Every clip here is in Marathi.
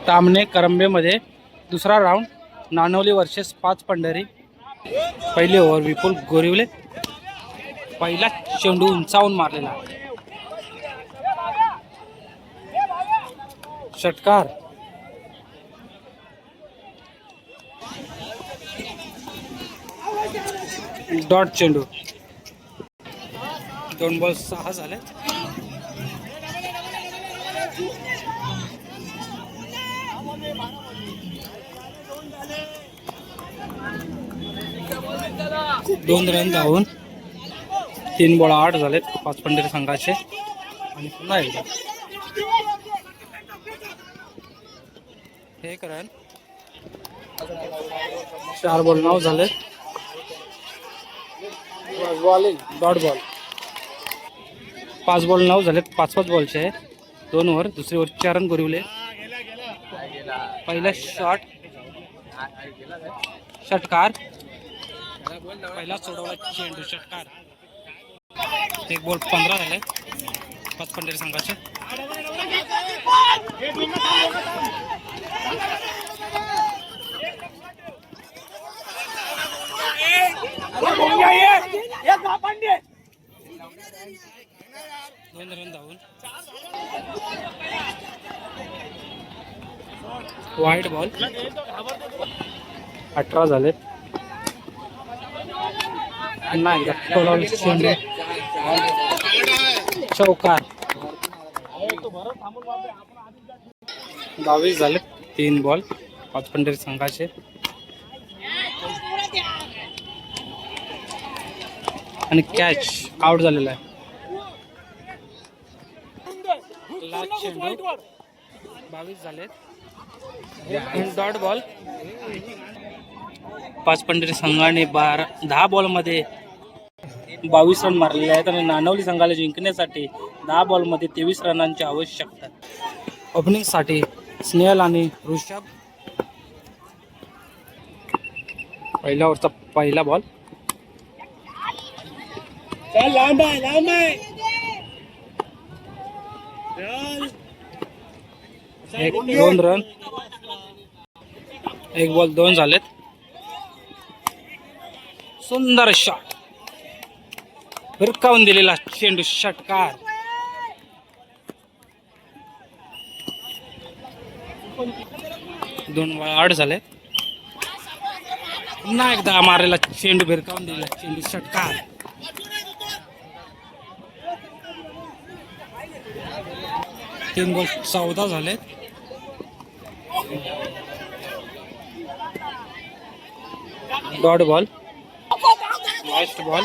तामणे करंबेमध्ये दुसरा राऊंड. नानवली वर्सेस 5 पंढरी. पहिली ओव्हर विपुल गोरिवले. पहिला चेंडू उंचावून मारलेला. षटकार. डॉट चेंडू. 2 बॉल 6 झाले. दोन रन धावून 3 बॉल 8 झालेत 5 पंढरी संघाचे. आणि पुन्हा एकदा 1 रन. 4 बॉल 9 झालेत. Dot ball. 5 बॉल 9 झालेत 5 बॉलचे. 2 ओव्हर. दुसरी ओव्हर 4 रन गोरिवले. पहिला शॉट. षटकार. पहिला सोडवला चेंडू. षटकार. 1 बॉल 15 झाले 5 पंढरी संघाचे. दोन रन धावून. वाईट बॉल. 18 झाले. पुन्हा एकदा सोडवला चेंडू. चौकार. 22 झाले 3 बॉल 5 पंढरी संघाचे. आणि कॅच आउट झालेला आहे. लास्ट चेंडू. 22 झाले. Dot ball. 5 पंढरी संघाने 10 बॉलमध्ये 22 रन मारलेले आहेत. आणि नानवली संघाला जिंकण्यासाठी 10 बॉलमध्ये 23 रनांची आवश्यकता. ओपनिंगसाठी स्नेहल आणि ऋषभ. पहिल्या ओव्हरचा पहिला बॉल. 2 रन. 1 बॉल 2 झालेत. सुंदर शॉट. भिरकावून दिलेला चेंडू. षटकार. 2 बॉल 8 झाले. पुन्हा एकदा मारलेला चेंडू. भिरकावून दिलेला चेंडू. षटकार. 3 बॉल 14 झाले. Dot ball. Last ball.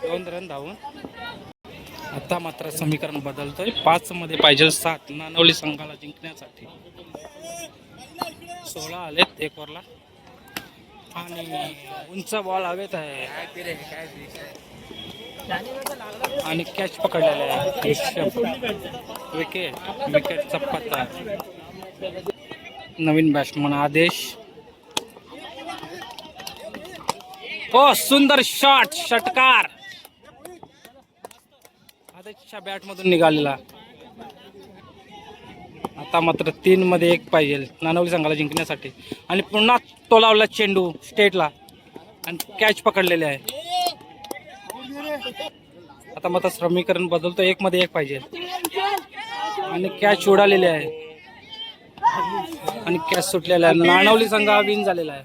दोन रन धावून. आता मात्र समीकरण बदलतोय. 5 मध्ये पाहिजे 7 नानवली संघाला जिंकण्यासाठी. 16 आलेत 1 ओव्हरला. आणि उंच बॉल हवेत आहे. आणि कॅच पकडलेला आहे. विकेटचा पत्ता. नवीन बॅट्समन आदेश. ओ सुंदर शॉट. षटकार. आदेशच्या बॅट मधून निघालेला. आता मात्र 3 मध्ये 1 पाहिजे नानवली संघाला जिंकण्यासाठी. आणि पुन्हा टोलावला चेंडू स्टेटला. आणि कॅच पकडलेले आहे. आता मात्र समीकरण बदलतो. 1 मध्ये 1 पाहिजे. आणि कॅच उडालेली आहे. आणि कॅच सुटलेला आहे. नानवली संघ विन झालेला आहे.